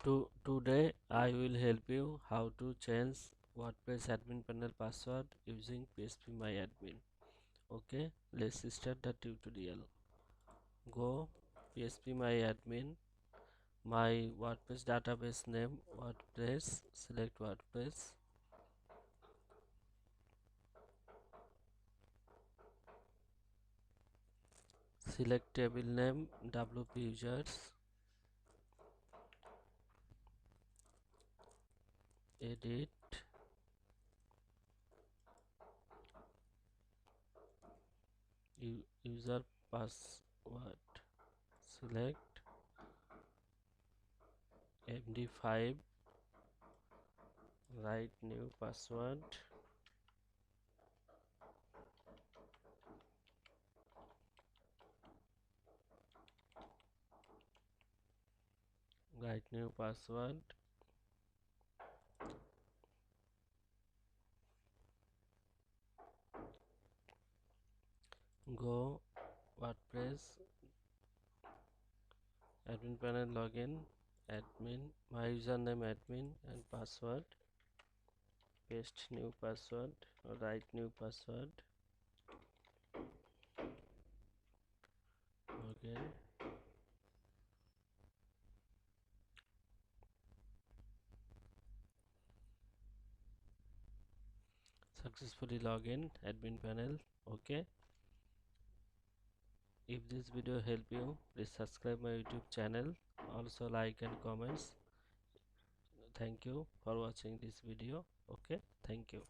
Today I will help you how to change WordPress admin panel password using phpMyAdmin. Okay, let's start the tutorial. Go phpMyAdmin, my WordPress database name WordPress, select WordPress, select table name WP users, edit, user password, select MD5, write new password, write new password, go WordPress admin panel, login, admin, my username admin and password, paste new password or write new password, login, successfully login admin panel. Okay, if this video help you, please subscribe my YouTube channel, also like and comments. Thank you for watching this video. Okay, thank you.